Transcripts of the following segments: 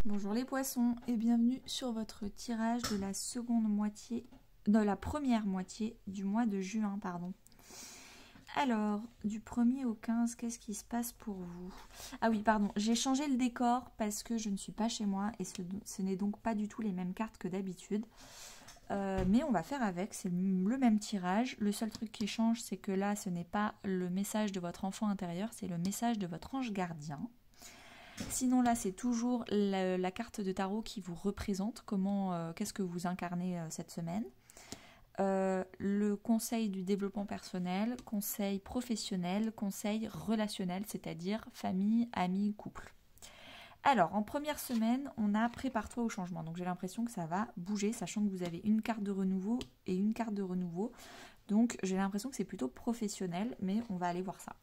Bonjour les poissons et bienvenue sur votre tirage de la première moitié du mois de juin, pardon. Alors, du 1er au 15, qu'est-ce qui se passe pour vous? Ah oui, pardon, j'ai changé le décor parce que je ne suis pas chez moi et ce n'est donc pas du tout les mêmes cartes que d'habitude. Mais on va faire avec, c'est le même tirage. Le seul truc qui change, c'est que là, ce n'est pas le message de votre enfant intérieur, c'est le message de votre ange gardien. Sinon là, c'est toujours la carte de tarot qui vous représente, qu'est-ce que vous incarnez cette semaine. Le conseil du développement personnel, conseil professionnel, conseil relationnel, c'est-à-dire famille, amis, couple. Alors, en première semaine, on a prépare-toi au changement. Donc j'ai l'impression que ça va bouger, sachant que vous avez une carte de renouveau et une carte de renouveau. Donc j'ai l'impression que c'est plutôt professionnel, mais on va aller voir ça.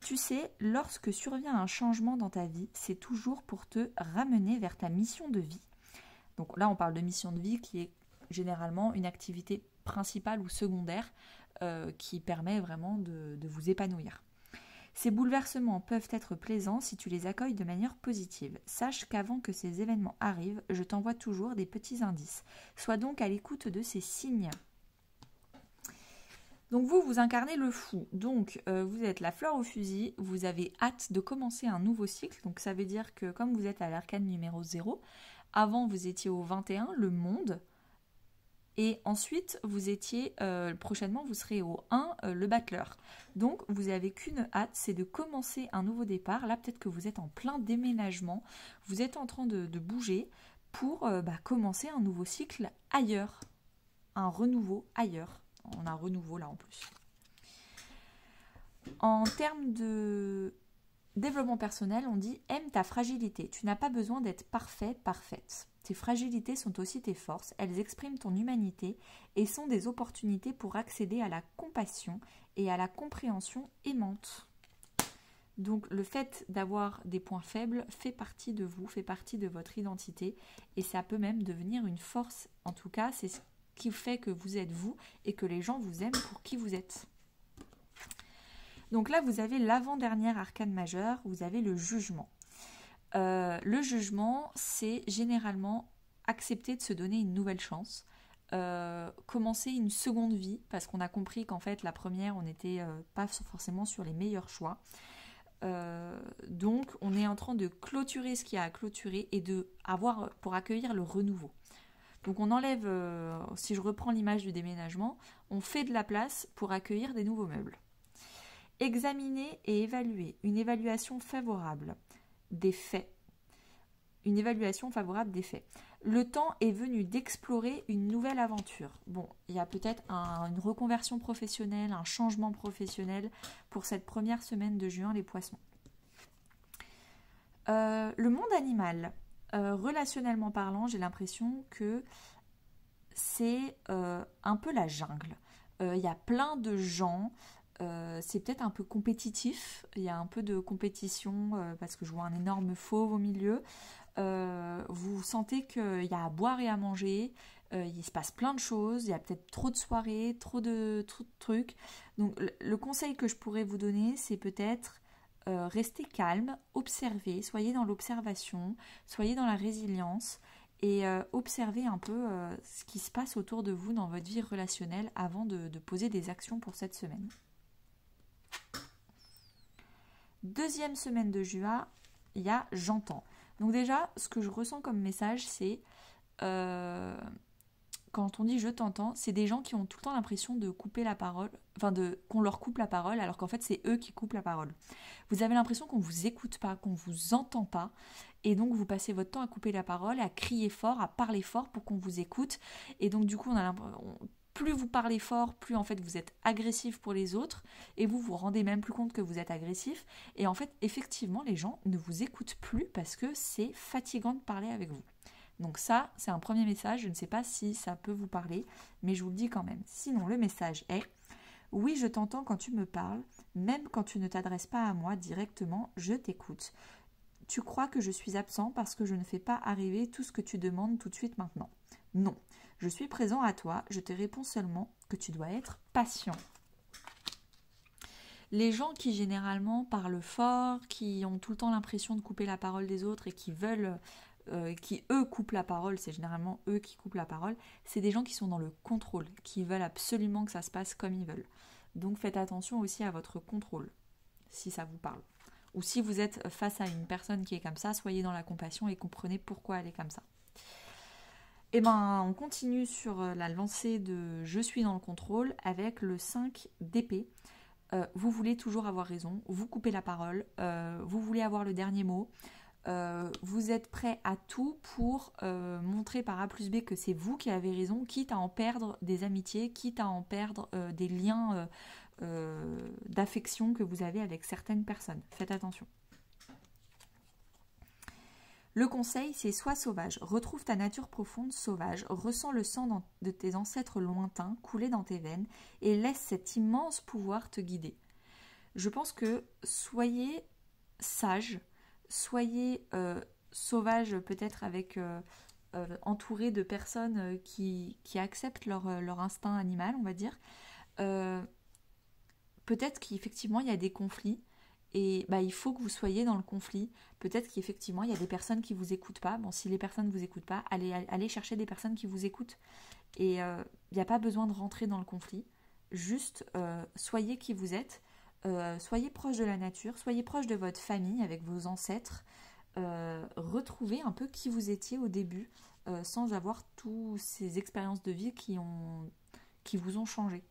Tu sais, lorsque survient un changement dans ta vie, c'est toujours pour te ramener vers ta mission de vie. Donc là, on parle de mission de vie qui est généralement une activité principale ou secondaire qui permet vraiment de vous épanouir. Ces bouleversements peuvent être plaisants si tu les accueilles de manière positive. Sache qu'avant que ces événements arrivent, je t'envoie toujours des petits indices. Sois donc à l'écoute de ces signes. Donc vous incarnez le fou, donc vous êtes la fleur au fusil, vous avez hâte de commencer un nouveau cycle, donc ça veut dire que comme vous êtes à l'arcane numéro 0, avant vous étiez au 21, le monde, et ensuite vous étiez, prochainement vous serez au 1, le battleur. Donc vous n'avez qu'une hâte, c'est de commencer un nouveau départ. Là peut-être que vous êtes en plein déménagement, vous êtes en train de bouger pour commencer un nouveau cycle ailleurs, un renouveau ailleurs. On a un renouveau là en plus. En termes de développement personnel, on dit aime ta fragilité. Tu n'as pas besoin d'être parfait, parfaite. Tes fragilités sont aussi tes forces. Elles expriment ton humanité et sont des opportunités pour accéder à la compassion et à la compréhension aimante. Donc le fait d'avoir des points faibles fait partie de vous, fait partie de votre identité et ça peut même devenir une force. En tout cas, c'est ce qui fait que vous êtes vous et que les gens vous aiment pour qui vous êtes. Donc là, vous avez l'avant-dernière arcane majeure, vous avez le jugement. Le jugement, c'est généralement accepter de se donner une nouvelle chance, commencer une seconde vie, parce qu'on a compris qu'en fait, la première, on n'était pas forcément sur les meilleurs choix. Donc, on est en train de clôturer ce qu'il y a à clôturer et pour accueillir le renouveau. Donc on enlève, si je reprends l'image du déménagement, on fait de la place pour accueillir des nouveaux meubles. Examiner et évaluer. Une évaluation favorable des faits. Une évaluation favorable des faits. Le temps est venu d'explorer une nouvelle aventure. Bon, il y a peut-être une reconversion professionnelle, un changement professionnel pour cette première semaine de juin, les poissons. Le monde animal. Relationnellement parlant, j'ai l'impression que c'est un peu la jungle. Il y a plein de gens, c'est peut-être un peu compétitif, il y a un peu de compétition parce que je vois un énorme fauve au milieu. Vous sentez qu'il y a à boire et à manger, il se passe plein de choses, il y a peut-être trop de soirées, trop de trucs. Donc le conseil que je pourrais vous donner, c'est peut-être restez calme, observez, soyez dans l'observation, soyez dans la résilience et observez un peu ce qui se passe autour de vous dans votre vie relationnelle avant de poser des actions pour cette semaine. Deuxième semaine de juin, il y a j'entends. Donc déjà, ce que je ressens comme message, c'est quand on dit je t'entends, c'est des gens qui ont tout le temps l'impression de couper la parole, qu'on leur coupe la parole, alors qu'en fait c'est eux qui coupent la parole. Vous avez l'impression qu'on ne vous écoute pas, qu'on ne vous entend pas, et donc vous passez votre temps à couper la parole, à crier fort, à parler fort pour qu'on vous écoute, et donc du coup plus vous parlez fort, plus en fait vous êtes agressif pour les autres, et vous vous rendez même plus compte que vous êtes agressif, et en fait effectivement les gens ne vous écoutent plus parce que c'est fatigant de parler avec vous. Donc ça, c'est un premier message, je ne sais pas si ça peut vous parler, mais je vous le dis quand même. Sinon, le message est « Oui, je t'entends quand tu me parles, même quand tu ne t'adresses pas à moi directement, je t'écoute. Tu crois que je suis absent parce que je ne fais pas arriver tout ce que tu demandes tout de suite maintenant. Non, je suis présent à toi, je te réponds seulement que tu dois être patient. » Les gens qui généralement parlent fort, qui ont tout le temps l'impression de couper la parole des autres et qui veulent qui eux coupent la parole, c'est généralement eux qui coupent la parole, c'est des gens qui sont dans le contrôle, qui veulent absolument que ça se passe comme ils veulent. Donc faites attention aussi à votre contrôle, si ça vous parle. Ou si vous êtes face à une personne qui est comme ça, soyez dans la compassion et comprenez pourquoi elle est comme ça. Et ben on continue sur la lancée de je suis dans le contrôle avec le 5 d'épée. Vous voulez toujours avoir raison, vous coupez la parole, vous voulez avoir le dernier mot, vous êtes prêt à tout pour montrer par A plus B que c'est vous qui avez raison, quitte à en perdre des amitiés, quitte à en perdre des liens d'affection que vous avez avec certaines personnes. Faites attention. Le conseil, c'est sois sauvage, retrouve ta nature profonde sauvage, ressens le sang de tes ancêtres lointains couler dans tes veines et laisse cet immense pouvoir te guider. Je pense que soyez sage, soyez sauvage peut-être avec entouré de personnes qui acceptent leur instinct animal, on va dire. Peut-être qu'effectivement il y a des conflits. Et bah, il faut que vous soyez dans le conflit. Peut-être qu'effectivement, il y a des personnes qui ne vous écoutent pas. Bon, si les personnes ne vous écoutent pas, allez chercher des personnes qui vous écoutent. Et il n'y a pas besoin de rentrer dans le conflit. Juste, soyez qui vous êtes. Soyez proche de la nature. Soyez proche de votre famille avec vos ancêtres. Retrouvez un peu qui vous étiez au début sans avoir toutes ces expériences de vie qui vous ont changé.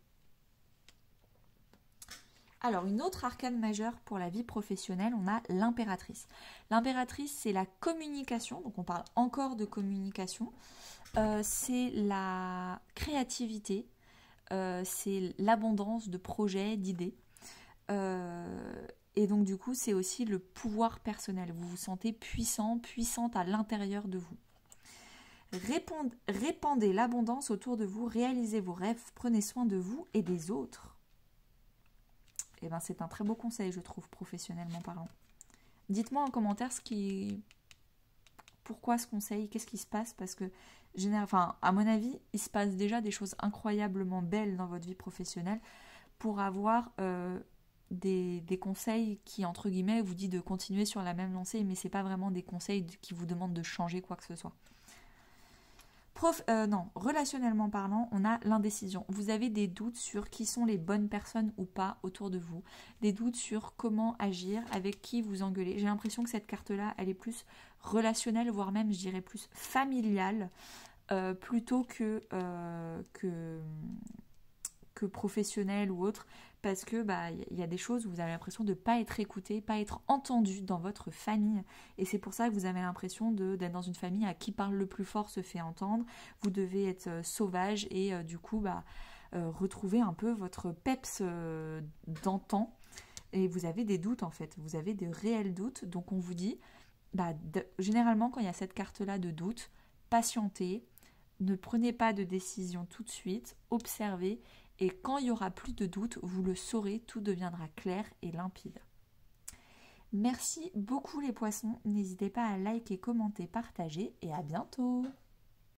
Alors, une autre arcane majeure pour la vie professionnelle, on a l'impératrice. L'impératrice, c'est la communication, donc on parle encore de communication. C'est la créativité, c'est l'abondance de projets, d'idées. Et donc, du coup, c'est aussi le pouvoir personnel. Vous vous sentez puissant, puissante à l'intérieur de vous. Répandez l'abondance autour de vous, réalisez vos rêves, prenez soin de vous et des autres. Eh ben, c'est un très beau conseil, je trouve, professionnellement parlant. Dites-moi en commentaire pourquoi ce conseil, qu'est-ce qui se passe, parce que, à mon avis, il se passe déjà des choses incroyablement belles dans votre vie professionnelle pour avoir des conseils qui, entre guillemets, vous dit de continuer sur la même lancée, mais c'est pas vraiment des conseils qui vous demandent de changer quoi que ce soit. Relationnellement parlant, on a l'indécision. Vous avez des doutes sur qui sont les bonnes personnes ou pas autour de vous. Des doutes sur comment agir, avec qui vous engueuler. J'ai l'impression que cette carte-là, elle est plus relationnelle, voire même, je dirais, plus familiale, plutôt que professionnelle ou autre. Parce que y a des choses où vous avez l'impression de ne pas être écouté, pas être entendu dans votre famille. Et c'est pour ça que vous avez l'impression d'être dans une famille à qui parle le plus fort se fait entendre. Vous devez être sauvage et du coup retrouver un peu votre peps d'antan. Et vous avez des doutes en fait, vous avez des réels doutes. Donc on vous dit, généralement quand il y a cette carte-là de doute, patientez, ne prenez pas de décision tout de suite, observez. Et quand il n'y aura plus de doute, vous le saurez, tout deviendra clair et limpide. Merci beaucoup les poissons, n'hésitez pas à liker, commenter, partager et à bientôt.